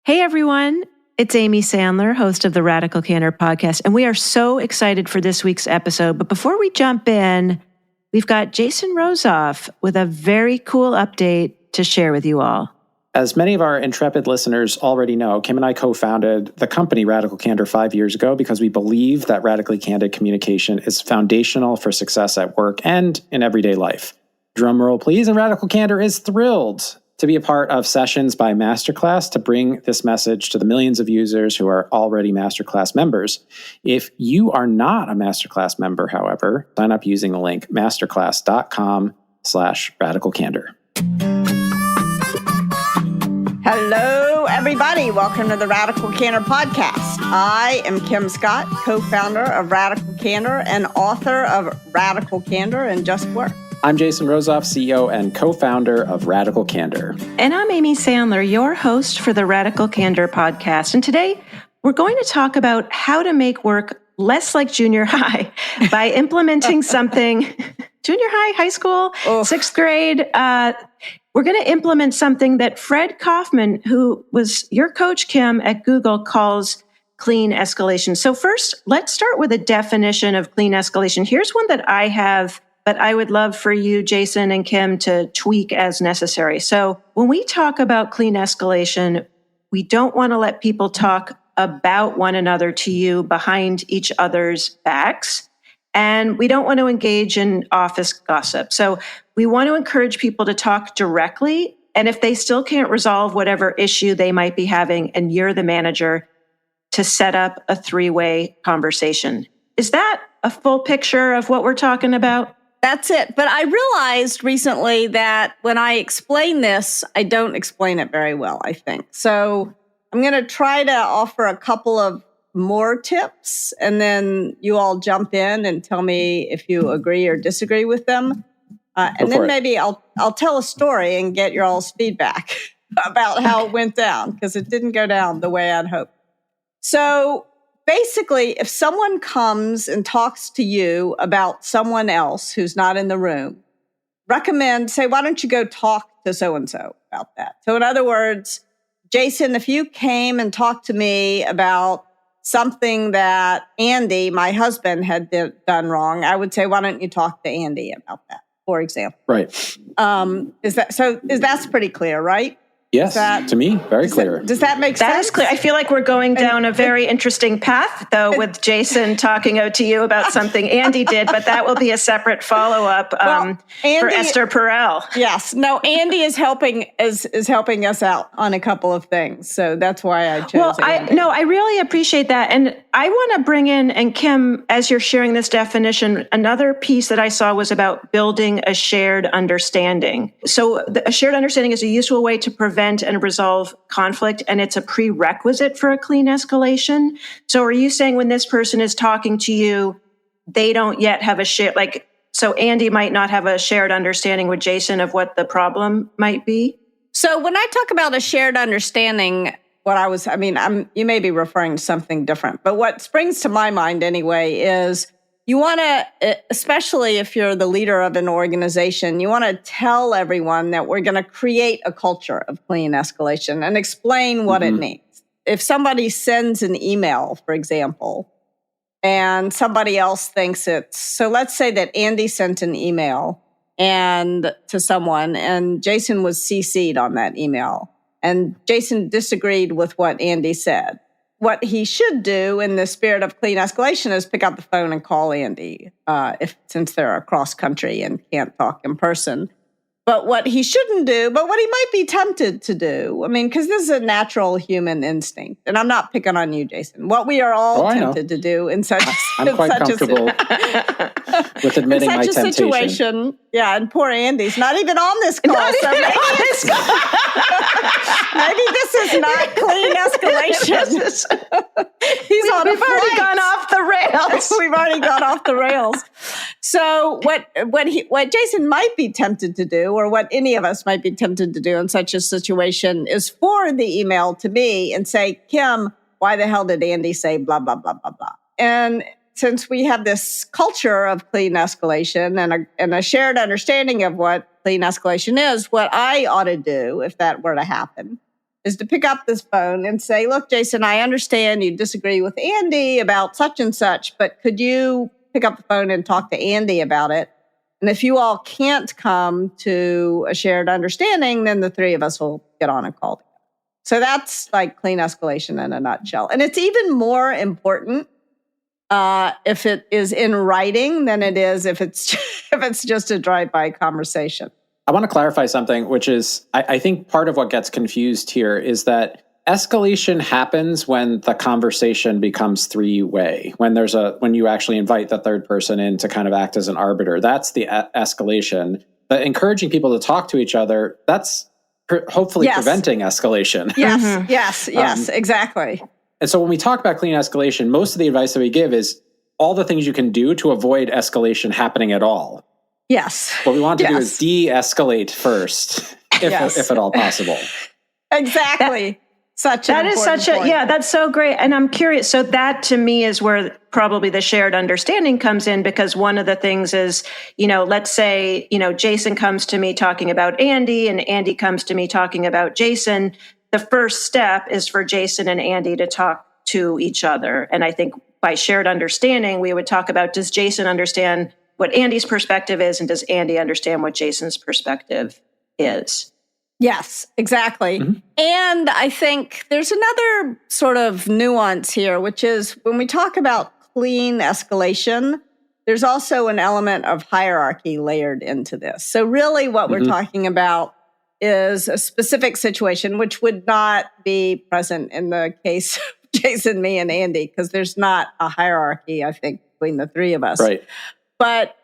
Hey, everyone. It's Amy Sandler, host of the Radical Candor podcast, and we are so excited for this week's episode. But before we jump in, we've got Jason Rosoff with a very cool update to share with you all. As many of our intrepid listeners already know, Kim and I co-founded the company Radical Candor 5 years ago because we believe that radically candid communication is foundational for success at work and in everyday life. Drum roll, please. And Radical Candor is thrilled to be a part of sessions by Masterclass to bring this message to the millions of users who are already Masterclass members. If you are not a Masterclass member, however, sign up using the link masterclass.com/radicalcandor. Hello, everybody. Welcome to the Radical Candor podcast. I am Kim Scott, co-founder of Radical Candor and author of Radical Candor and Just Work. I'm Jason Rosoff, CEO and co-founder of Radical Candor. And I'm Amy Sandler, your host for the Radical Candor podcast. And today we're going to talk about how to make work less like junior high by implementing something, junior high, high school, sixth grade. We're going to implement something that Fred Kofman, who was your coach, Kim, at Google, calls clean escalation. So first, let's start with a definition of clean escalation. Here's one that I have, but I would love for you, Jason and Kim, to tweak as necessary. So when we talk about clean escalation, we don't want to let people talk about one another to you behind each other's backs. And we don't want to engage in office gossip. So we want to encourage people to talk directly. And if they still can't resolve whatever issue they might be having, and you're the manager, to set up a three-way conversation. Is that a full picture of what we're talking about? That's it. But I realized recently that when I explain this, I don't explain it very well, I think. So I'm going to try to offer a couple of more tips, and then you all jump in and tell me if you agree or disagree with them. And then maybe I'll tell a story and get your all's feedback about how it went down, because it didn't go down the way I'd hoped. So basically, if someone comes and talks to you about someone else who's not in the room, say, why don't you go talk to so-and-so about that? So in other words, Jason, if you came and talked to me about something that Andy, my husband, had done wrong, I would say, why don't you talk to Andy about that, for example? Right. That's pretty clear, right? Yes, to me, very clear. Does that make sense? That is clear. I feel like we're going down a very interesting path, though, with Jason talking out to you about something Andy did, but that will be a separate follow-up for Esther Perel. Yes. No, Andy is helping us out on a couple of things, so that's why I chose Andy. I really appreciate that. And I want to bring in, and Kim, as you're sharing this definition, another piece that I saw was about building a shared understanding. So a shared understanding is a useful way to prevent and resolve conflict, and it's a prerequisite for a clean escalation. So are you saying when this person is talking to you, they don't yet have a shared, so Andy might not have a shared understanding with Jason of what the problem might be? So when I talk about a shared understanding, you may be referring to something different, but what springs to my mind anyway is you want to, especially if you're the leader of an organization, you want to tell everyone that we're going to create a culture of clean escalation and explain what it means. If somebody sends an email, for example, and somebody else thinks so let's say that Andy sent an email to someone, and Jason was CC'd on that email, and Jason disagreed with what Andy said. What he should do in the spirit of clean escalation is pick up the phone and call Andy, since they're across country and can't talk in person. But what he shouldn't do, but what he might be tempted to do, because this is a natural human instinct, and I'm not picking on you, Jason. What we are all tempted to do in such I'm quite comfortable with admitting my temptation. Situation. Yeah, and poor Andy's not even on this call. Maybe this is not clean escalation. We've already gone off the rails. We've already gone off the rails. So what Jason might be tempted to do, or what any of us might be tempted to do in such a situation, is forward the email to me and say, Kim, why the hell did Andy say blah, blah, blah, blah, blah? And since we have this culture of clean escalation and a shared understanding of what clean escalation is, what I ought to do, if that were to happen, is to pick up this phone and say, look, Jason, I understand you disagree with Andy about such and such, but could you pick up the phone and talk to Andy about it? And if you all can't come to a shared understanding, then the three of us will get on a call together. So that's like clean escalation in a nutshell. And it's even more important if it is in writing than it is if it's if it's just a drive-by conversation. I want to clarify something, which is I think part of what gets confused here is that escalation happens when the conversation becomes three-way, when you actually invite the third person in to kind of act as an arbiter. That's the escalation. But encouraging people to talk to each other, that's hopefully preventing escalation. Yes, exactly. And so when we talk about clean escalation, most of the advice that we give is all the things you can do to avoid escalation happening at all. Yes. What we want to do is de-escalate first, if at all possible. Exactly. That's so great. And I'm curious. So that to me is where probably the shared understanding comes in, because one of the things is, let's say, Jason comes to me talking about Andy and Andy comes to me talking about Jason. The first step is for Jason and Andy to talk to each other. And I think by shared understanding, we would talk about, does Jason understand what Andy's perspective is? And does Andy understand what Jason's perspective is? Yes, exactly. Mm-hmm. And I think there's another sort of nuance here, which is when we talk about clean escalation, there's also an element of hierarchy layered into this. So really what we're talking about is a specific situation, which would not be present in the case of Jason, me, and Andy, because there's not a hierarchy, I think, between the three of us. Right. But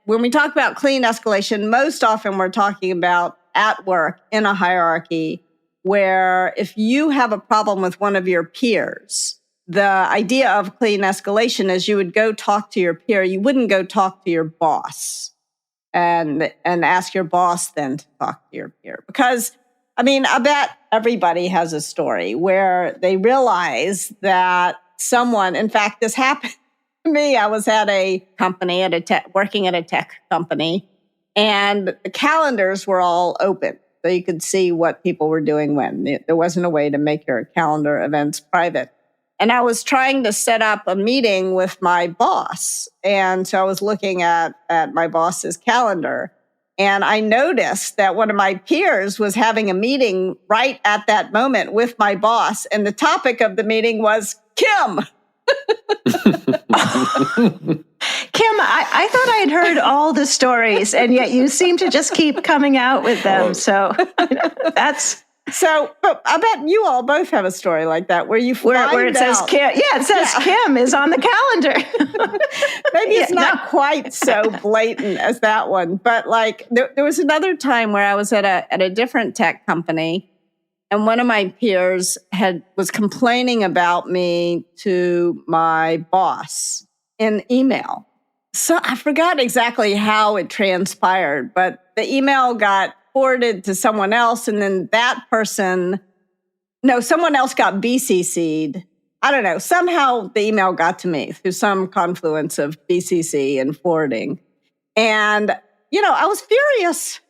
when we talk about clean escalation, most often we're talking about at work in a hierarchy where if you have a problem with one of your peers, the idea of clean escalation is you would go talk to your peer. You wouldn't go talk to your boss and ask your boss then to talk to your peer. Because, I bet everybody has a story where they realize that someone, in fact, this happened to me. I was at a company, working at a tech company, and the calendars were all open. So you could see what people were doing when. There wasn't a way to make your calendar events private. And I was trying to set up a meeting with my boss. And so I was looking at my boss's calendar. And I noticed that one of my peers was having a meeting right at that moment with my boss. And the topic of the meeting was Kim. Kim, I thought I had heard all the stories, and yet you seem to just keep coming out with them. So that's... But I bet you all both have a story like that where you find where it says Kim. Yeah, it says Kim is on the calendar. Maybe it's not quite so blatant as that one, but like there was another time where I was at a different tech company, and one of my peers was complaining about me to my boss in email. So I forgot exactly how it transpired, but the email got forwarded to someone else, and then someone else got BCC'd. I don't know. Somehow the email got to me through some confluence of BCC and forwarding. And, I was furious.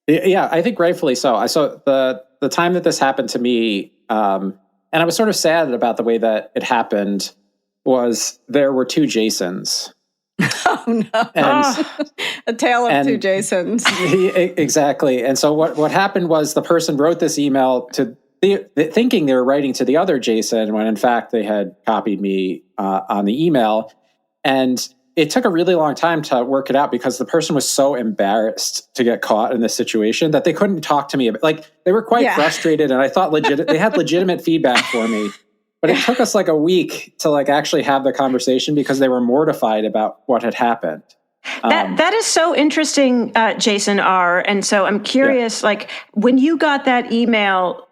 Yeah, I think rightfully so. I saw the time that this happened to me, and I was sort of sad about the way that it happened, was there were two Jasons. Oh, no. A tale of two Jasons. Exactly. And so what happened was the person wrote this email thinking they were writing to the other Jason, when in fact they had copied me on the email. And it took a really long time to work it out because the person was so embarrassed to get caught in this situation that they couldn't talk to me. Like, they were quite frustrated, and I thought they had legitimate feedback for me. But it took us like a week to actually have the conversation because they were mortified about what had happened. That is so interesting, Jason R. And so I'm curious, when you got that email,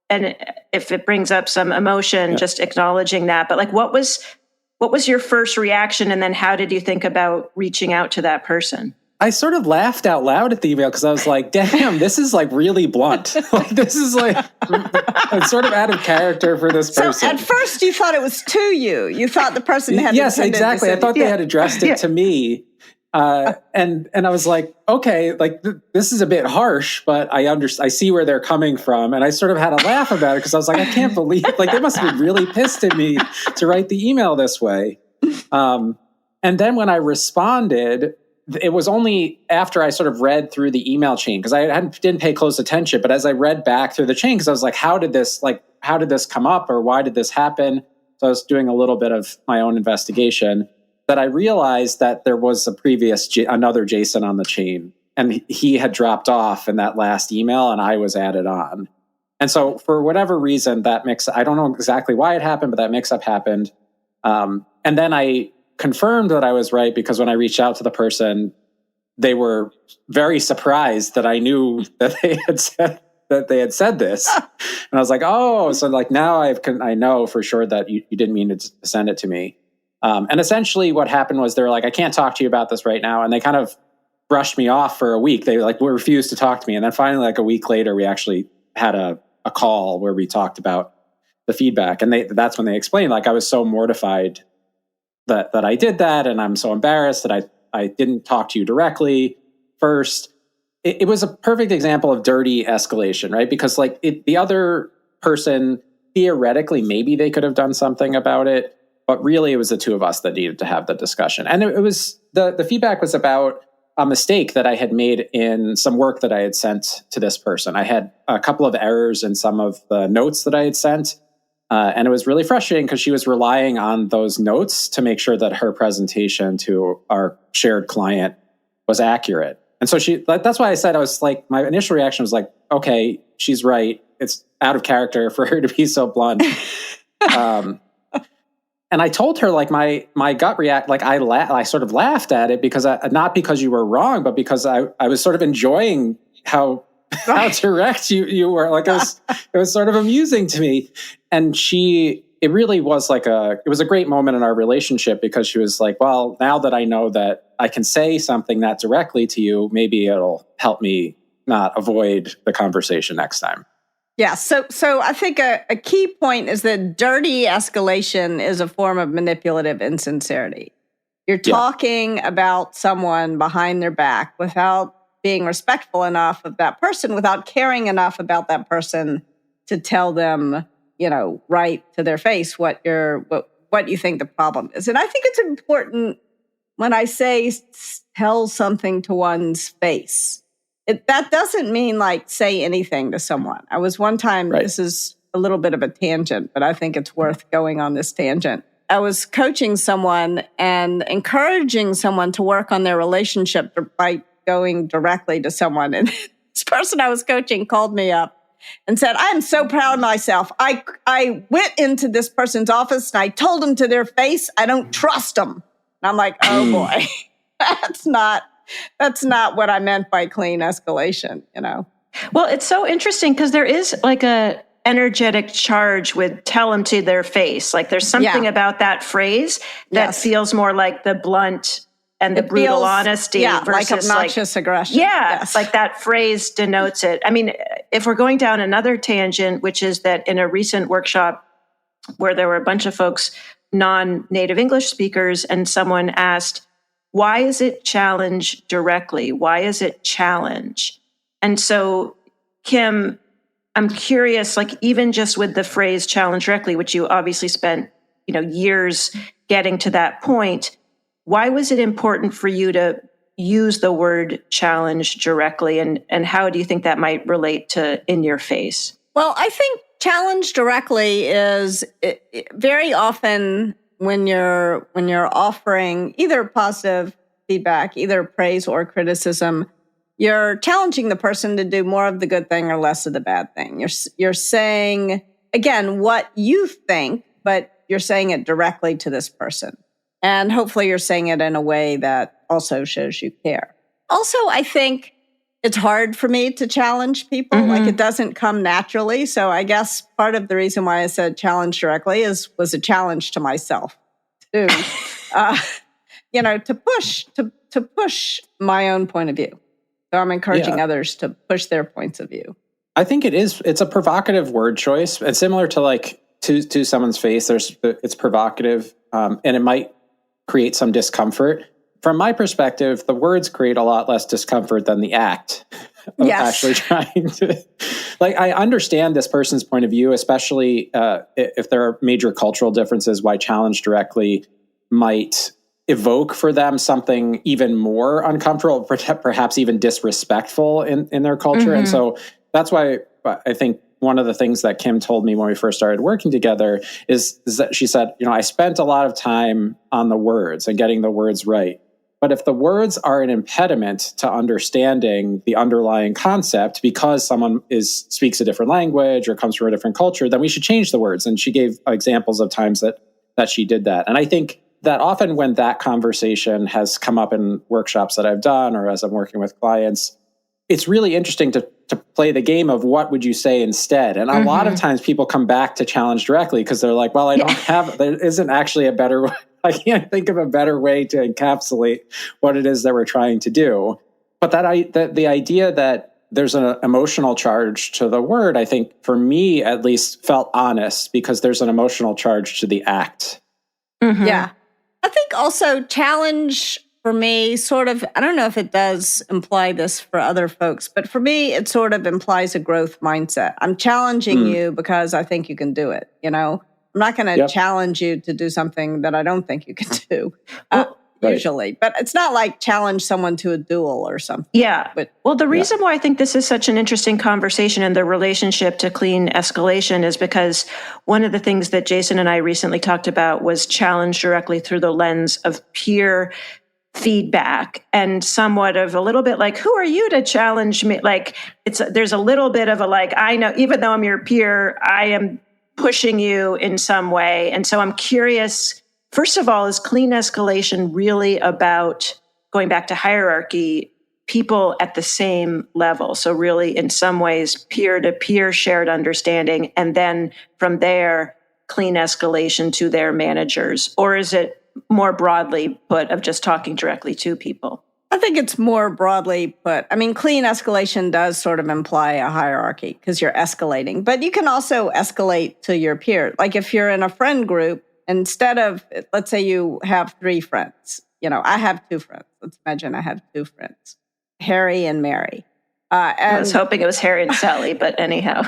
and if it brings up some emotion, just acknowledging that, but what was your first reaction? And then how did you think about reaching out to that person? I sort of laughed out loud at the email because I was like, damn, this is really blunt. This is it's sort of out of character for this person. So at first you thought it was to you. You thought the person had Yes, exactly. I thought they had addressed it to me. And I was like, okay, like this is a bit harsh, but I see where they're coming from. And I sort of had a laugh about it because I was like, I can't believe, like they must have been really pissed at me to write the email this way. And then when I responded, it was only after I sort of read through the email chain, because I didn't pay close attention. But as I read back through the chain, because I was like, how did this come up, or why did this happen? So I was doing a little bit of my own investigation, that I realized that there was another Jason on the chain, and he had dropped off in that last email, and I was added on. And so for whatever reason, I don't know exactly why it happened, but that mix-up happened. And then I confirmed that I was right, because when I reached out to the person, they were very surprised that I knew that they had said this. And I was like, oh, so like now I know for sure that you didn't mean to send it to me. And essentially what happened was they're like, I can't talk to you about this right now. And they kind of brushed me off for a week. They refused to talk to me. And then finally, like a week later, we actually had a call where we talked about the feedback. And that's when they explained, like, I was so mortified that I did that. And I'm so embarrassed that I didn't talk to you directly first. It was a perfect example of dirty escalation, right? Because like the other person, theoretically, maybe they could have done something about it. But really, it was the two of us that needed to have the discussion. And it was the feedback was about a mistake that I had made in some work that I had sent to this person. I had a couple of errors in some of the notes that I had sent. And it was really frustrating because she was relying on those notes to make sure that her presentation to our shared client was accurate. And so that's why I said, I was like, my initial reaction was like, okay, she's right. It's out of character for her to be so blunt. And I told her, like, my gut react, like I sort of laughed at it because not because you were wrong, but because I was sort of enjoying how direct you were. Like it was sort of amusing to me. And it really was it was a great moment in our relationship, because she was like, well, now that I know that I can say something that directly to you, maybe it'll help me not avoid the conversation next time. Yeah, so I think a key point is that dirty escalation is a form of manipulative insincerity. You're talking about someone behind their back without being respectful enough of that person, without caring enough about that person to tell them, right to their face what you think the problem is. And I think it's important when I say tell something to one's face. That doesn't mean like say anything to someone. I was one time, right. This is a little bit of a tangent, but I think it's worth going on this tangent. I was coaching someone and encouraging someone to work on their relationship by going directly to someone. And this person I was coaching called me up and said, I'm so proud of myself. I went into this person's office and I told them to their face, I don't trust them. And I'm like, oh boy, that's not what I meant by clean escalation, Well, it's so interesting because there is like a energetic charge with tell them to their face. Like there's something about that phrase that feels more like the blunt and the brutal honesty versus like obnoxious aggression. Yeah, yes. Like that phrase denotes it. I mean, if we're going down another tangent, which is that in a recent workshop where there were a bunch of folks, non-native English speakers, and someone asked, why is it challenge directly? Why is it challenge? And so, Kim, I'm curious, like even just with the phrase challenge directly, which you obviously spent, years getting to that point, why was it important for you to use the word challenge directly? And how do you think that might relate to in your face? Well, I think challenge directly is very often when you're offering either positive feedback, either praise or criticism, you're challenging the person to do more of the good thing or less of the bad thing. You're saying, again, what you think, but you're saying it directly to this person. And hopefully you're saying it in a way that also shows you care. Also, I think it's hard for me to challenge people. Mm-hmm. Like it doesn't come naturally. So I guess part of the reason why I said challenge directly was a challenge to myself to, to push my own point of view. So I'm encouraging others to push their points of view. I think it's a provocative word choice. It's similar to like to someone's face. It's provocative, and it might create some discomfort. from my perspective, the words create a lot less discomfort than the act of actually trying to. Like, I understand this person's point of view, especially if there are major cultural differences, why challenge directly might evoke for them something even more uncomfortable, perhaps even disrespectful in their culture. Mm-hmm. And so that's why I think one of the things that Kim told me when we first started working together is that she said, I spent a lot of time on the words and getting the words right. But if the words are an impediment to understanding the underlying concept because someone speaks a different language or comes from a different culture, then we should change the words. And she gave examples of times that she did that. And I think that often when that conversation has come up in workshops that I've done or as I'm working with clients, it's really interesting to play the game of what would you say instead. And a lot of times people come back to challenge directly because they're like, well, there isn't actually a better way. I can't think of a better way to encapsulate what it is that we're trying to do. But the idea that there's an emotional charge to the word, I think for me at least felt honest because there's an emotional charge to the act. Mm-hmm. Yeah. I think also challenge for me sort of, I don't know if it does imply this for other folks, but for me, it sort of implies a growth mindset. I'm challenging you because I think you can do it, I'm not going to challenge you to do something that I don't think you can do, usually. But it's not like challenge someone to a duel or something. Yeah. But, the reason why I think this is such an interesting conversation in the relationship to clean escalation is because one of the things that Jason and I recently talked about was challenge directly through the lens of peer feedback and somewhat of a little bit like, who are you to challenge me? Like there's a little bit of a I know, even though I'm your peer, I am pushing you in some way. And so I'm curious, first of all, is clean escalation really about going back to hierarchy, people at the same level? So really in some ways, peer-to-peer shared understanding. And then from there, clean escalation to their managers? Or is it more broadly put of just talking directly to people? I think it's more broadly put. I mean, clean escalation does sort of imply a hierarchy because you're escalating, but you can also escalate to your peer. Like if you're in a friend group, instead of, let's say you have 3 friends, I have 2 friends. Let's imagine I have 2 friends, Harry and Mary. I was hoping it was Harry and Sally, but anyhow.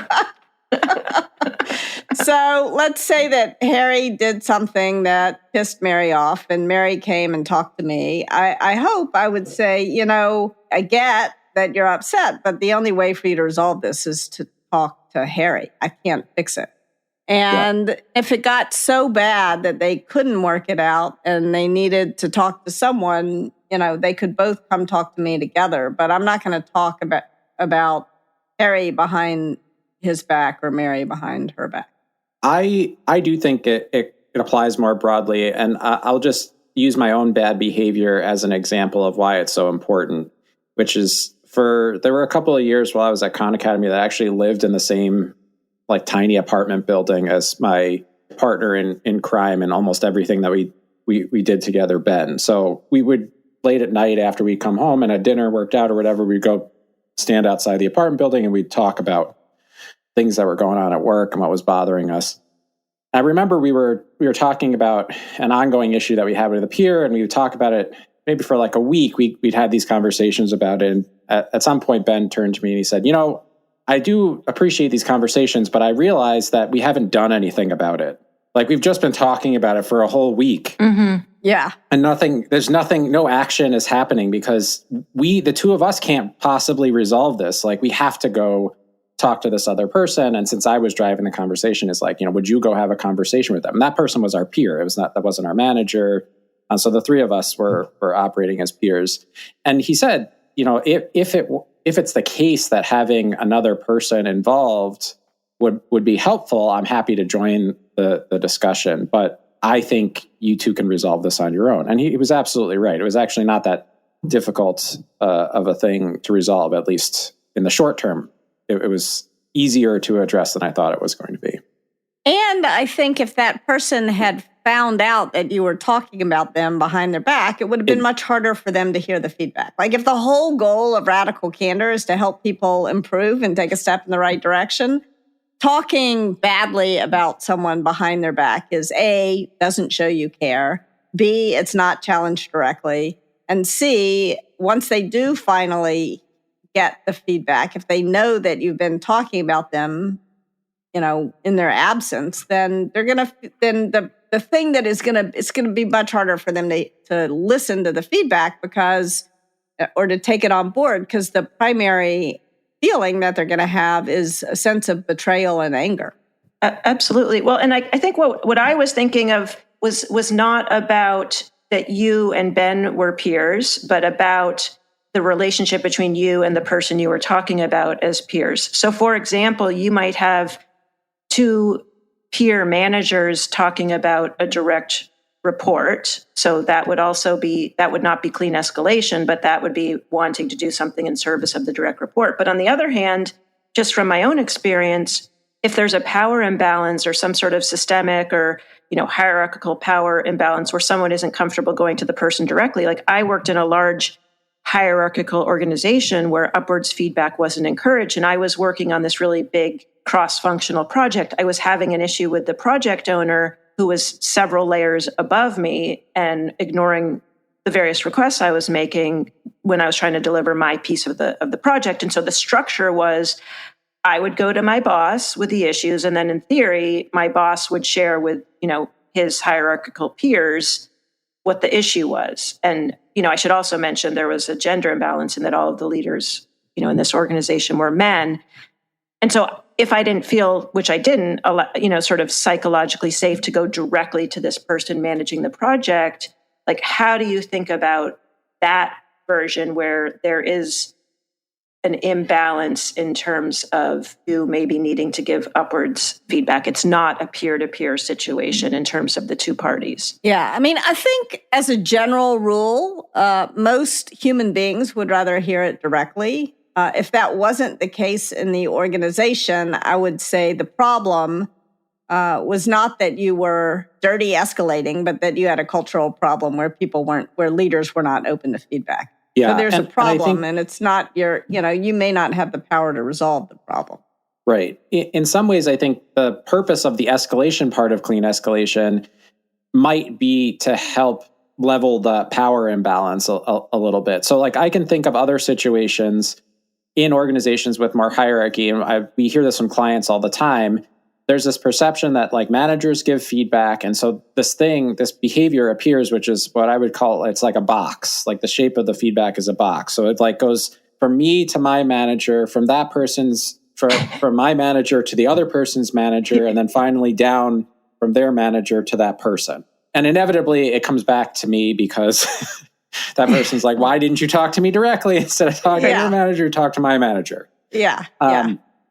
So let's say that Harry did something that pissed Mary off and Mary came and talked to me. I hope I would say, I get that you're upset, but the only way for you to resolve this is to talk to Harry. I can't fix it. And if it got so bad that they couldn't work it out and they needed to talk to someone, they could both come talk to me together. But I'm not going to talk about Harry behind his back or Mary behind her back. I do think it applies more broadly, and I'll just use my own bad behavior as an example of why it's so important, which is there were a couple of years while I was at Khan Academy that I actually lived in the same tiny apartment building as my partner in crime and almost everything that we did together, Ben. So we would late at night after we come home and a dinner worked out or whatever, we'd go stand outside the apartment building and we'd talk about things that were going on at work and what was bothering us. I remember we were talking about an ongoing issue that we had with a peer, and we would talk about it maybe for a week. We'd had these conversations about it. And at some point, Ben turned to me and he said, I do appreciate these conversations, but I realize that we haven't done anything about it. We've just been talking about it for a whole week. Mm-hmm. Yeah. And no action is happening because the 2 of us can't possibly resolve this. We have to go talk to this other person. And since I was driving the conversation, it's would you go have a conversation with them? And that person was our peer. That wasn't our manager. So the 3 of us were operating as peers. And he said, if it's the case that having another person involved would be helpful, I'm happy to join the discussion. But I think you 2 can resolve this on your own. And he was absolutely right. It was actually not that difficult of a thing to resolve, at least in the short term. It was easier to address than I thought it was going to be. And I think if that person had found out that you were talking about them behind their back, it would have been much harder for them to hear the feedback. If the whole goal of radical candor is to help people improve and take a step in the right direction, talking badly about someone behind their back is A, doesn't show you care. B, it's not challenged directly. and see, once they do finally get the feedback, if they know that you've been talking about them, in their absence, then the thing that it's going to be much harder for them to listen to the feedback or to take it on board, because the primary feeling that they're going to have is a sense of betrayal and anger. Absolutely. Well, and I think what I was thinking of was not about that you and Ben were peers, but about the relationship between you and the person you were talking about as peers. So, for example, you might have two peer managers talking about a direct report. So that would not be clean escalation, but that would be wanting to do something in service of the direct report. But on the other hand, just from my own experience, if there's a power imbalance or some sort of systemic or hierarchical power imbalance where someone isn't comfortable going to the person directly, like I worked in a large hierarchical organization where upwards feedback wasn't encouraged, and I was working on this really big cross-functional project. I was having an issue with the project owner who was several layers above me and ignoring the various requests I was making when I was trying to deliver my piece of the project. And so the structure was I would go to my boss with the issues, and then in theory, my boss would share with, his hierarchical peers what the issue was. And, I should also mention there was a gender imbalance in that all of the leaders, in this organization were men. And so if I didn't feel, which I didn't, sort of psychologically safe to go directly to this person managing the project, like how do you think about that version where there is an imbalance in terms of you maybe needing to give upwards feedback? It's not a peer-to-peer situation in terms of the two parties. Yeah, I mean, I think as a general rule, most human beings would rather hear it directly. If that wasn't the case in the organization, I would say the problem was not that you were dirty escalating, but that you had a cultural problem where where leaders were not open to feedback. Yeah, so there's a problem, and it's not you may not have the power to resolve the problem. Right. In some ways, I think the purpose of the escalation part of clean escalation might be to help level the power imbalance a little bit. So like I can think of other situations in organizations with more hierarchy, and we hear this from clients all the time. There's this perception that like managers give feedback. And so this behavior appears, which is what I would call, it's like a box, like the shape of the feedback is a box. So it like goes from me to my manager, from that person's, from my manager to the other person's manager, and then finally down from their manager to that person. And inevitably it comes back to me because that person's like, why didn't you talk to me directly instead of talking to your manager, talk to my manager? Yeah.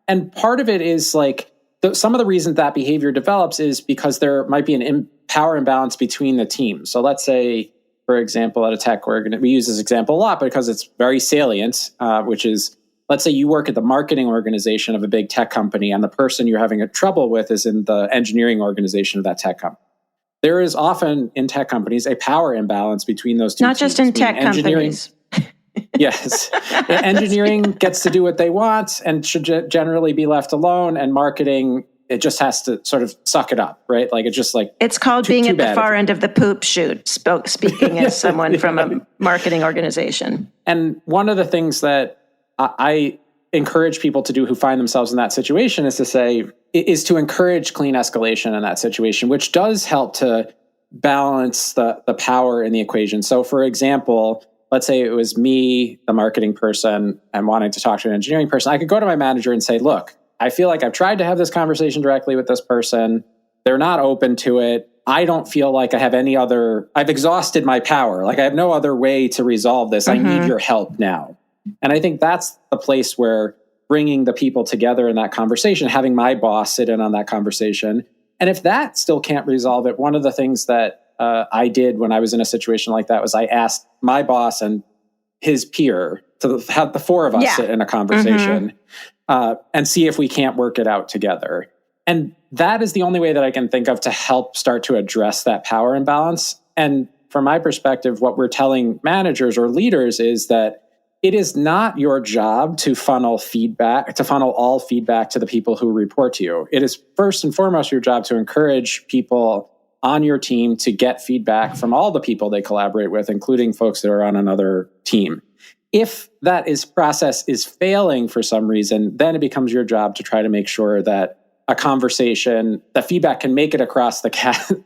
And part of it is like, some of the reasons that behavior develops is because there might be an power imbalance between the teams. So let's say, for example, at a tech organization, we use this example a lot because it's very salient, which is, let's say you work at the marketing organization of a big tech company and the person you're having trouble with is in the engineering organization of that tech company. There is often in tech companies a power imbalance between those two teams. Not just in tech companies. Yes. Engineering gets to do what they want and should generally be left alone. And marketing, it just has to sort of suck it up, right? Like it's just like... It's called being at the far end of the poop chute, speaking as someone from a marketing organization. And one of the things that I encourage people to do who find themselves in that situation is to encourage clean escalation in that situation, which does help to balance the power in the equation. So for example, let's say it was me, the marketing person, and wanting to talk to an engineering person. I could go to my manager and say, look, I feel like I've tried to have this conversation directly with this person. They're not open to it. I don't feel like I have I've exhausted my power. Like I have no other way to resolve this. I need your help now. And I think that's the place where bringing the people together in that conversation, having my boss sit in on that conversation. And if that still can't resolve it, one of the things that I did when I was in a situation like that was I asked my boss and his peer to have the four of us sit in a conversation and see if we can't work it out together. And that is the only way that I can think of to help start to address that power imbalance. And from my perspective, what we're telling managers or leaders is that it is not your job to funnel all feedback to the people who report to you. It is first and foremost your job to encourage people on your team to get feedback from all the people they collaborate with, including folks that are on another team. If that process is failing for some reason, then it becomes your job to try to make sure that a conversation, that feedback can make it across the chasm,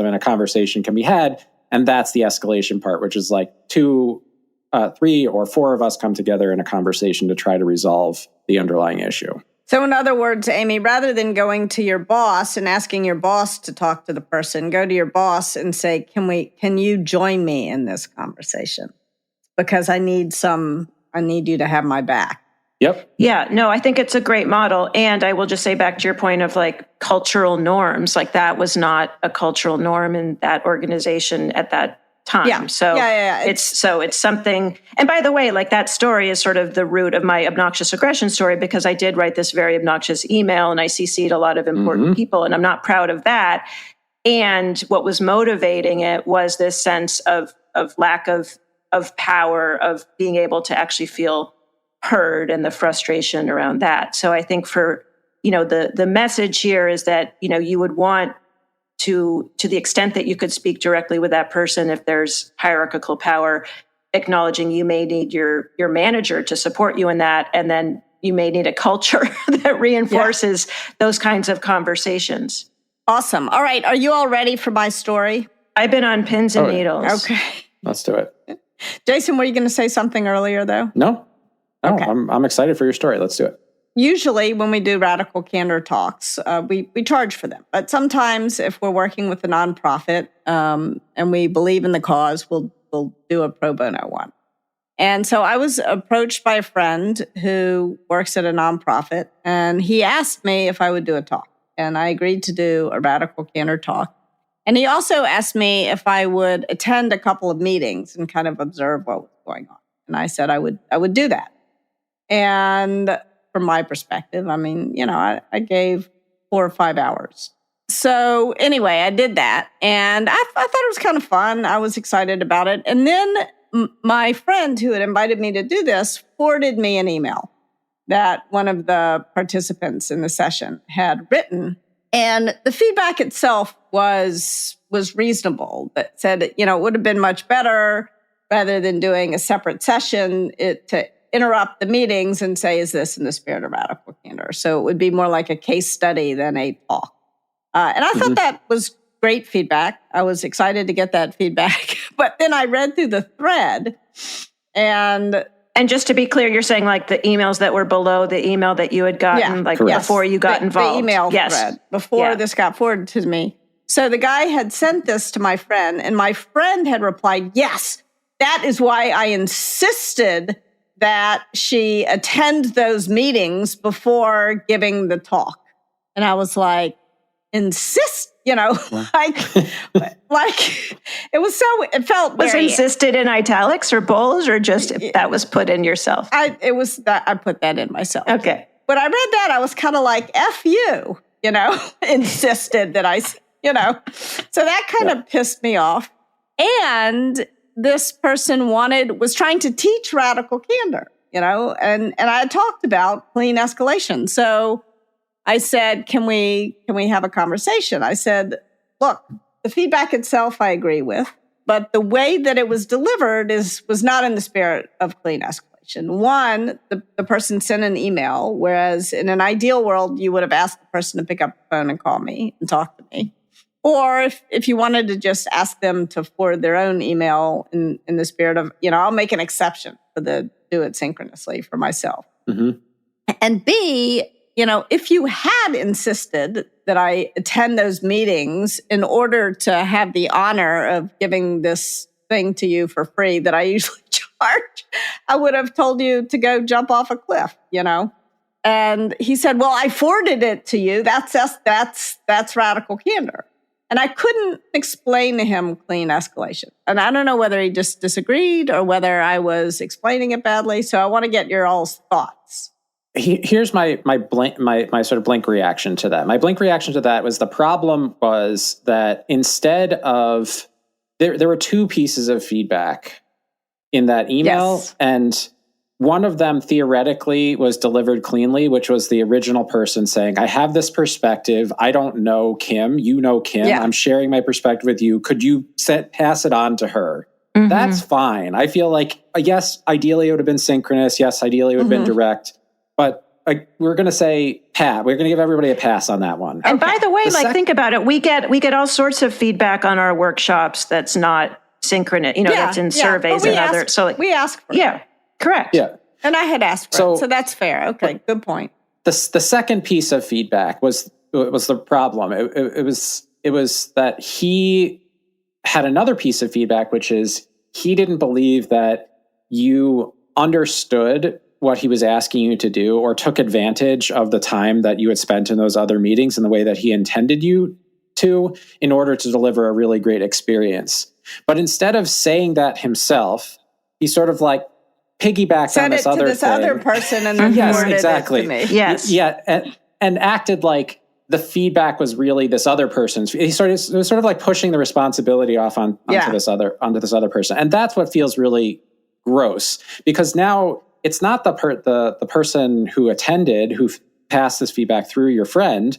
and a conversation can be had. And that's the escalation part, which is like 2, 3, or 4 of us come together in a conversation to try to resolve the underlying issue. So in other words, Amy, rather than going to your boss and asking your boss to talk to the person, go to your boss and say, can you join me in this conversation? Because I need you to have my back. Yep. Yeah, no, I think it's a great model. And I will just say back to your point of like cultural norms, like that was not a cultural norm in that organization at that time. Yeah. So it's something. And by the way, like that story is sort of the root of my obnoxious aggression story, because I did write this very obnoxious email and I CC'd a lot of important people, and I'm not proud of that. And what was motivating it was this sense of lack of power, of being able to actually feel heard, and the frustration around that. So I think for, the message here is that, you would want to the extent that you could speak directly with that person, if there's hierarchical power, acknowledging you may need your manager to support you in that. And then you may need a culture that reinforces those kinds of conversations. Awesome. All right. Are you all ready for my story? I've been on pins and needles. Okay. Let's do it. Jason, were you going to say something earlier, though? No, Okay. I'm excited for your story. Let's do it. Usually when we do radical candor talks, we charge for them. But sometimes if we're working with a nonprofit and we believe in the cause, we'll do a pro bono one. And so I was approached by a friend who works at a nonprofit, and he asked me if I would do a talk. And I agreed to do a radical candor talk. And he also asked me if I would attend a couple of meetings and kind of observe what was going on. And I said I would do that. And from my perspective, I mean, I gave 4 or 5 hours. So anyway, I did that. And I thought it was kind of fun. I was excited about it. And then my friend who had invited me to do this forwarded me an email that one of the participants in the session had written. And the feedback itself was reasonable. That said, it would have been much better, rather than doing a separate session, to interrupt the meetings and say, is this in the spirit of radical candor? So it would be more like a case study than a talk. And I thought that was great feedback. I was excited to get that feedback. But then I read through the thread, and just to be clear, you're saying like the emails that were below the email that you had gotten, before you got involved. The email thread, before this got forwarded to me. So the guy had sent this to my friend, and my friend had replied, yes, that is why I insisted that she attend those meetings before giving the talk. And I was like, insist, like it felt was very, insisted in italics or bold, or just that was put in yourself? I put that in myself. Okay. When I read that, I was kind of like, F you, insisted that I, so that kind of pissed me off. And this person was trying to teach radical candor, and I had talked about clean escalation. So I said, can we have a conversation? I said, look, the feedback itself I agree with, but the way that it was delivered was not in the spirit of clean escalation. One, the person sent an email, whereas in an ideal world, you would have asked the person to pick up the phone and call me and talk to me. Or if you wanted to just ask them to forward their own email in the spirit of, I'll make an exception for the do it synchronously for myself. Mm-hmm. And B, if you had insisted that I attend those meetings in order to have the honor of giving this thing to you for free that I usually charge, I would have told you to go jump off a cliff, And he said, well, I forwarded it to you. That's radical candor. And I couldn't explain to him clean escalation. And I don't know whether he just disagreed or whether I was explaining it badly. So I want to get your all's thoughts. Here's my sort of blank reaction to that. My blank reaction to that was the problem was that instead of there were 2 pieces of feedback in that email, and one of them theoretically was delivered cleanly, which was the original person saying, I have this perspective. I don't know Kim. You know Kim. Yeah. I'm sharing my perspective with you. Could you pass it on to her? Mm-hmm. That's fine. I feel like, yes, ideally it would have been synchronous. Yes, ideally it would have been direct. But we're going to say Pat. We're going to give everybody a pass on that one. And by the way, think about it. We get all sorts of feedback on our workshops that's not synchronous. That's in surveys and other. So we ask for it. Correct. Yeah. And I had asked for it, so that's fair. Okay, good point. The second piece of feedback was the problem. It was that he had another piece of feedback, which is he didn't believe that you understood what he was asking you to do or took advantage of the time that you had spent in those other meetings in the way that he intended you to in order to deliver a really great experience. But instead of saying that himself, he sort of like piggybacked on this other person and then forwarded it to me. Yes. Yeah. And acted like the feedback was really this other person's. It was sort of like pushing the responsibility off onto this other person. And that's what feels really gross, because now it's not the person who attended, who passed this feedback through your friend.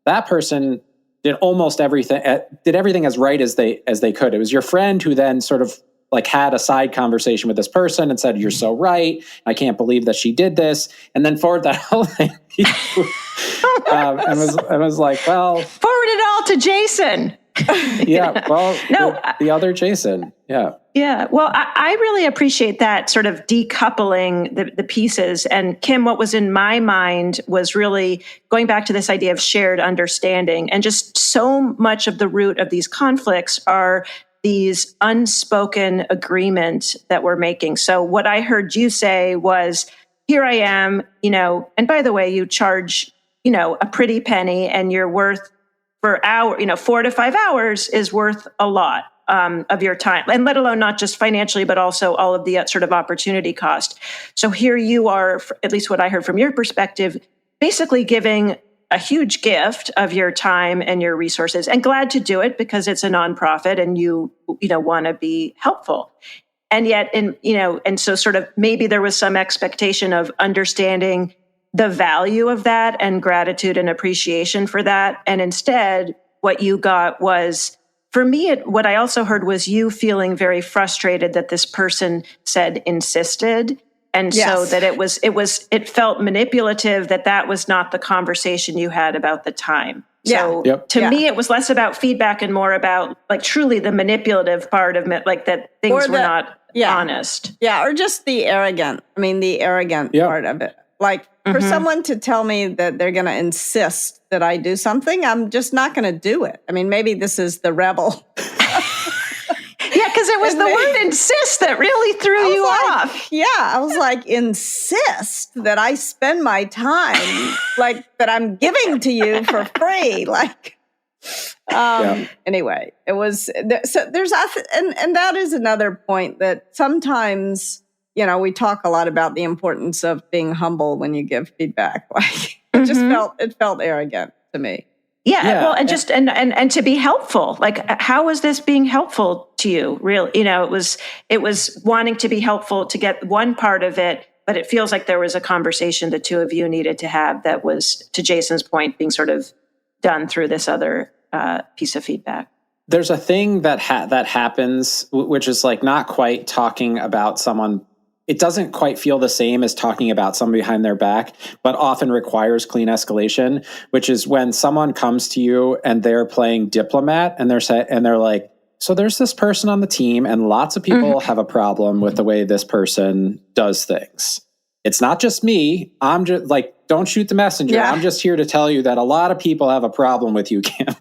That person did almost everything, did everything as right as they could. It was your friend who then sort of like had a side conversation with this person and said, you're so right. I can't believe that she did this. And then forward that whole thing. and was like, well. Forward it all to Jason. Yeah. Well, the other Jason. Yeah. Yeah. Well, I really appreciate that sort of decoupling the pieces. And Kim, what was in my mind was really going back to this idea of shared understanding. And just so much of the root of these conflicts are these unspoken agreement that we're making. So what I heard you say was, here I am, and by the way, you charge, a pretty penny, and you're worth for 4 to 5 hours is worth a lot of your time, and let alone not just financially, but also all of the sort of opportunity cost. So here you are, at least what I heard from your perspective, basically giving a huge gift of your time and your resources, and glad to do it because it's a nonprofit and you want to be helpful. And yet, and so sort of maybe there was some expectation of understanding the value of that and gratitude and appreciation for that. And instead, what you got was, for me, what I also heard was you feeling very frustrated that this person said insisted. And so that it felt manipulative, that was not the conversation you had about the time. So to me, it was less about feedback and more about like truly the manipulative part of it, like that things were not honest. Yeah. Or just the arrogant part of it. Like for someone to tell me that they're going to insist that I do something, I'm just not going to do it. I mean, maybe this is the rebel. Yeah, because it was the word insist that really threw you off. Yeah, I was like, insist that I spend my time like that I'm giving to you for free. Like, anyway, it was, so there's, and that is another point that sometimes, we talk a lot about the importance of being humble when you give feedback. Like, it just felt arrogant to me. Yeah, well, and just and to be helpful. Like, how was this being helpful to you? Really, it was wanting to be helpful to get one part of it, but it feels like there was a conversation the two of you needed to have that was, to Jason's point, being sort of done through this other piece of feedback. There's a thing that happens, which is like not quite talking about someone. It doesn't quite feel the same as talking about someone behind their back, but often requires clean escalation, which is when someone comes to you and they're playing diplomat and they're like, so there's this person on the team and lots of people have a problem with the way this person does things. It's not just me. I'm just like, don't shoot the messenger. Yeah. I'm just here to tell you that a lot of people have a problem with you, Kim.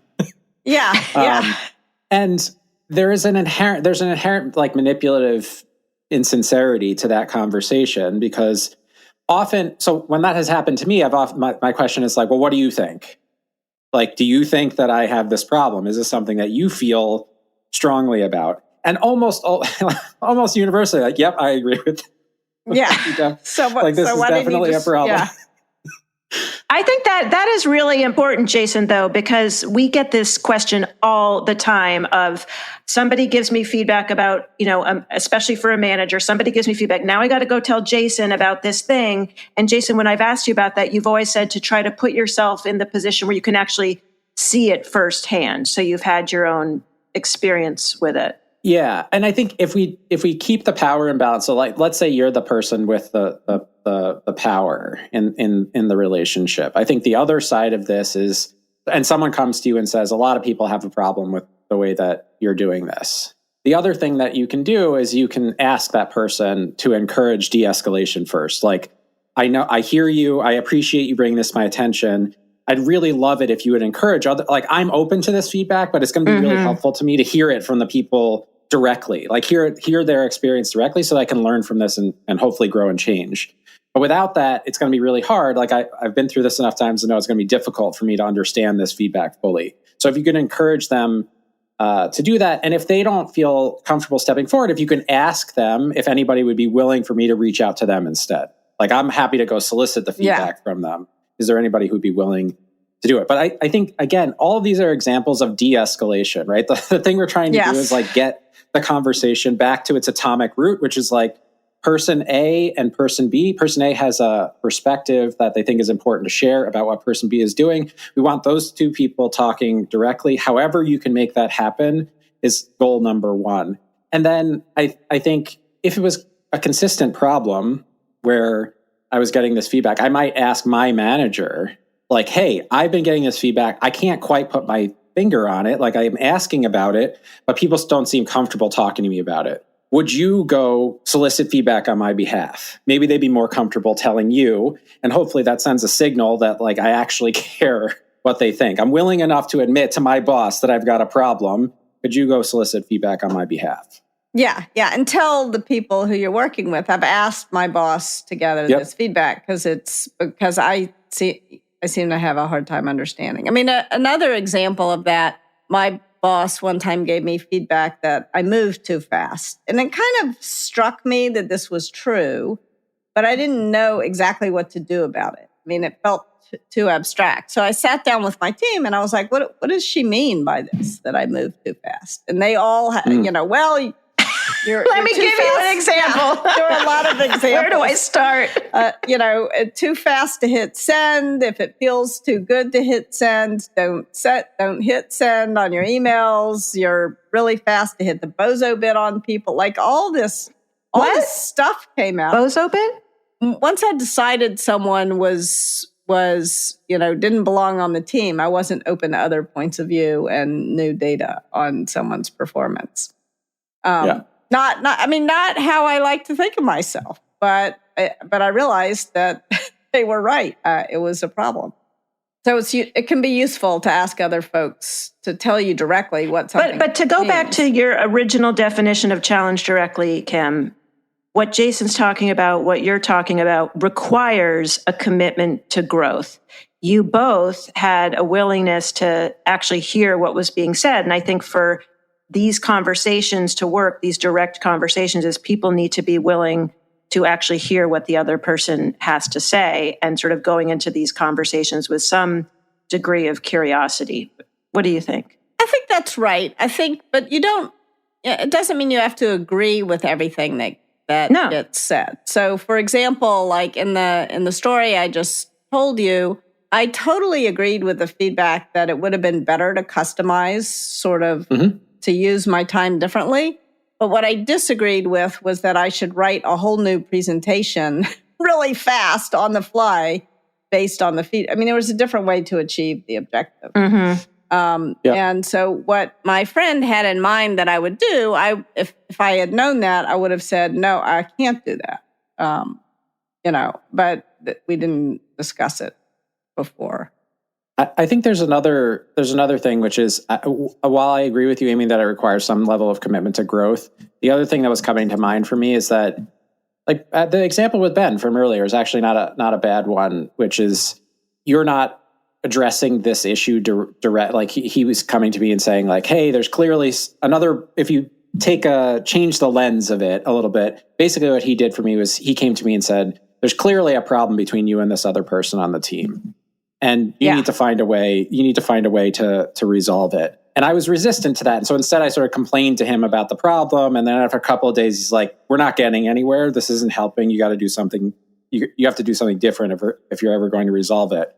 And there's an inherent like manipulative insincerity to that conversation, because often, so when that has happened to me, my question is like, well, what do you think? Like, do you think that I have this problem? Is this something that you feel strongly about? And almost universally, like, yep, I agree with that. Yeah. So like, this is definitely a problem. Yeah. I think that is really important, Jason, though, because we get this question all the time of somebody gives me feedback about, especially for a manager, somebody gives me feedback. Now I got to go tell Jason about this thing. And Jason, when I've asked you about that, you've always said to try to put yourself in the position where you can actually see it firsthand. So you've had your own experience with it. Yeah. And I think if we keep the power imbalance, so like, let's say you're the person with the power in the relationship. I think the other side of this is, and someone comes to you and says, a lot of people have a problem with the way that you're doing this. The other thing that you can do is you can ask that person to encourage de-escalation first. Like, I hear you. I appreciate you bringing this to my attention. I'd really love it if you would encourage I'm open to this feedback, but it's going to be really helpful to me to hear it from the people directly, like hear their experience directly so that I can learn from this and hopefully grow and change. But without that, it's going to be really hard. Like I've been through this enough times to know it's going to be difficult for me to understand this feedback fully. So if you can encourage them to do that, and if they don't feel comfortable stepping forward, if you can ask them if anybody would be willing for me to reach out to them instead. Like I'm happy to go solicit the feedback from them. Is there anybody who'd be willing to do it? But I think, again, all of these are examples of de-escalation, right? The thing we're trying to do is like get the conversation back to its atomic root, which is like person A and person B. Person A has a perspective that they think is important to share about what person B is doing. We want those two people talking directly. However you can make that happen is goal number one. And then I think if it was a consistent problem where I was getting this feedback, I might ask my manager, like, hey, I've been getting this feedback. I can't quite put my finger on it. Like I'm asking about it, but people don't seem comfortable talking to me about it. Would you go solicit feedback on my behalf? Maybe they'd be more comfortable telling you. And hopefully that sends a signal that like, I actually care what they think. I'm willing enough to admit to my boss that I've got a problem. Could you go solicit feedback on my behalf? Yeah. And tell the people who you're working with, I've asked my boss to gather this feedback because I seem to have a hard time understanding. I mean, another example of that, my boss one time gave me feedback that I moved too fast. And it kind of struck me that this was true, but I didn't know exactly what to do about it. I mean, it felt too abstract. So I sat down with my team and I was like, what does she mean by this, that I moved too fast? And they all, Let me give you an example. Yeah, there are a lot of examples. Where do I start? Too fast to hit send. If it feels too good to hit send, don't hit send on your emails. You're really fast to hit the bozo bit on people. Like all this stuff came out. Bozo bit? Once I decided someone was didn't belong on the team, I wasn't open to other points of view and new data on someone's performance. Not how I like to think of myself, but I realized that they were right. It was a problem. So it can be useful to ask other folks to tell you directly what something But to go back to your original definition of challenge directly, Kim, what Jason's talking about, what you're talking about, requires a commitment to growth. You both had a willingness to actually hear what was being said. And I think for these conversations to work, these direct conversations, is people need to be willing to actually hear what the other person has to say and sort of going into these conversations with some degree of curiosity. What do you think? I think that's right. But it doesn't mean you have to agree with everything that gets said. So for example, like in the story I just told you, I totally agreed with the feedback that it would have been better to customize sort of to use my time differently. But what I disagreed with was that I should write a whole new presentation really fast on the fly based on the feed. I mean, there was a different way to achieve the objective. And so what my friend had in mind that I would do, if I had known that, I would have said, no, I can't do that. But we didn't discuss it before. I think there's another thing, which is while I agree with you, Amy, that it requires some level of commitment to growth. The other thing that was coming to mind for me is that, like the example with Ben from earlier is actually not a bad one, which is you're not addressing this issue direct. Like he was coming to me and saying like, hey, there's clearly another, if you change the lens of it a little bit, basically what he did for me was he came to me and said, there's clearly a problem between you and this other person on the team. And you need to find a way, to resolve it. And I was resistant to that. And so instead I sort of complained to him about the problem. And then after a couple of days, he's like, we're not getting anywhere. This isn't helping. You got to do something. You have to do something different if you're ever going to resolve it.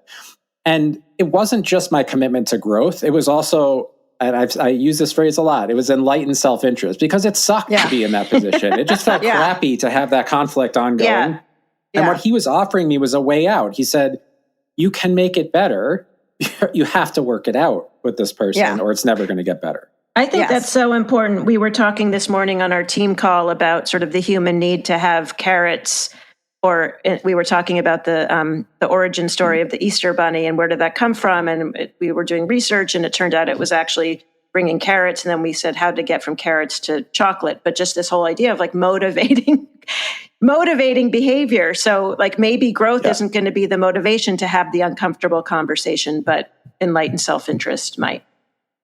And it wasn't just my commitment to growth. It was also, and I use this phrase a lot, it was enlightened self-interest, because it sucked to be in that position. It just felt crappy to have that conflict ongoing. Yeah. And what he was offering me was a way out. He said, you can make it better. You have to work it out with this person or it's never going to get better. I think that's so important. We were talking this morning on our team call about sort of the human need to have carrots, or we were talking about the origin story of the Easter Bunny and where did that come from? And we were doing research and it turned out it was actually bringing carrots. And then we said how to get from carrots to chocolate, but just this whole idea of like motivating behavior. So like maybe growth isn't going to be the motivation to have the uncomfortable conversation, but enlightened self-interest might.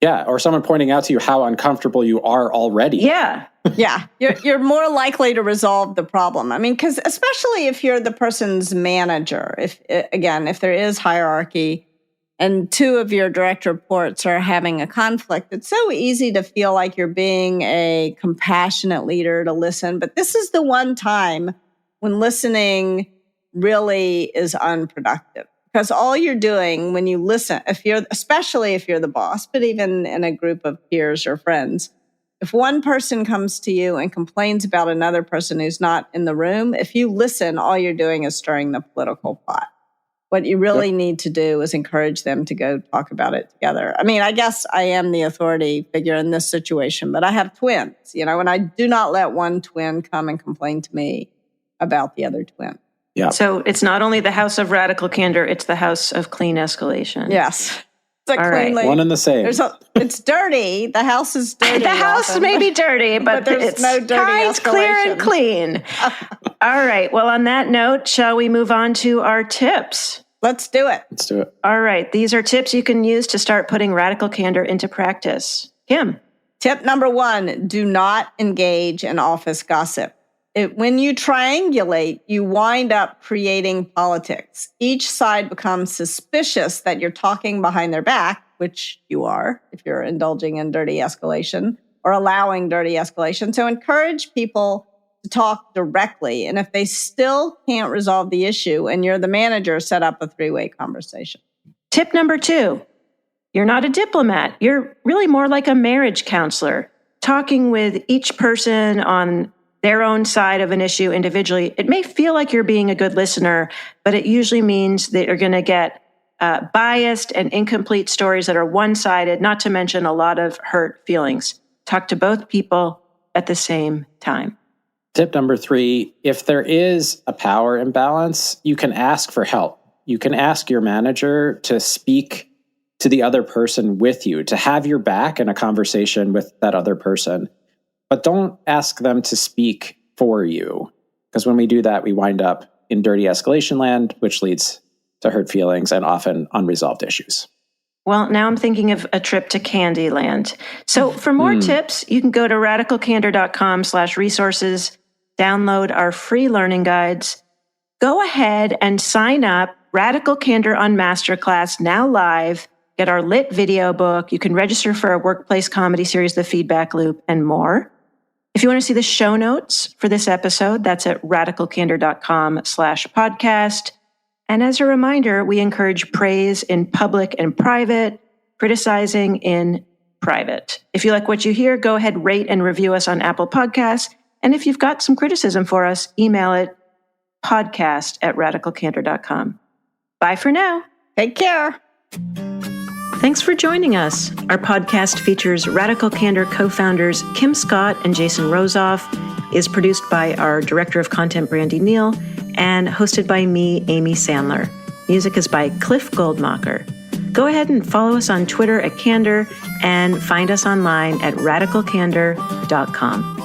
Yeah. Or someone pointing out to you how uncomfortable you are already. Yeah. Yeah. You're more likely to resolve the problem. I mean, because especially if you're the person's manager, if there is hierarchy and two of your direct reports are having a conflict, it's so easy to feel like you're being a compassionate leader to listen. But this is the one time when listening really is unproductive. Because all you're doing when you listen, especially if you're the boss, but even in a group of peers or friends, if one person comes to you and complains about another person who's not in the room, if you listen, all you're doing is stirring the political pot. What you really need to do is encourage them to go talk about it together. I mean, I guess I am the authority figure in this situation, but I have twins, and I do not let one twin come and complain to me about the other twin. Yeah. So it's not only the house of radical candor, it's the house of clean escalation. Yes. It's All right. One and the same. It's dirty. The house is dirty. The house may be dirty, but it's no dirty kind, escalation. clear, and clean. All right. Well, on that note, shall we move on to our tips? Let's do it. All right. These are tips you can use to start putting radical candor into practice. Kim. Tip number 1, do not engage in office gossip. When you triangulate, you wind up creating politics. Each side becomes suspicious that you're talking behind their back, which you are if you're indulging in dirty escalation or allowing dirty escalation. So encourage people to talk directly. And if they still can't resolve the issue and you're the manager, set up a 3-way conversation. Tip number 2, you're not a diplomat. You're really more like a marriage counselor, talking with each person on their own side of an issue individually. It may feel like you're being a good listener, but it usually means that you're going to get biased and incomplete stories that are one-sided, not to mention a lot of hurt feelings. Talk to both people at the same time. Tip number 3, if there is a power imbalance, you can ask for help. You can ask your manager to speak to the other person with you, to have your back in a conversation with that other person. But don't ask them to speak for you, because when we do that, we wind up in dirty escalation land, which leads to hurt feelings and often unresolved issues. Well, now I'm thinking of a trip to Candyland. So for more tips, you can go to radicalcandor.com/resources, download our free learning guides. Go ahead and sign up. Radical Candor on Masterclass, now live. Get our lit video book. You can register for our workplace comedy series, The Feedback Loop, and more. If you want to see the show notes for this episode, that's at radicalcandor.com/podcast. And as a reminder, we encourage praise in public and private, criticizing in private. If you like what you hear, go ahead, rate and review us on Apple Podcasts. And if you've got some criticism for us, email it podcast@radicalcandor.com. Bye for now. Take care. Thanks for joining us. Our podcast features Radical Candor co-founders Kim Scott and Jason Rosoff, is produced by our Director of Content, Brandy Neal, and hosted by me, Amy Sandler. Music is by Cliff Goldmacher. Go ahead and follow us on Twitter @Candor and find us online at radicalcandor.com.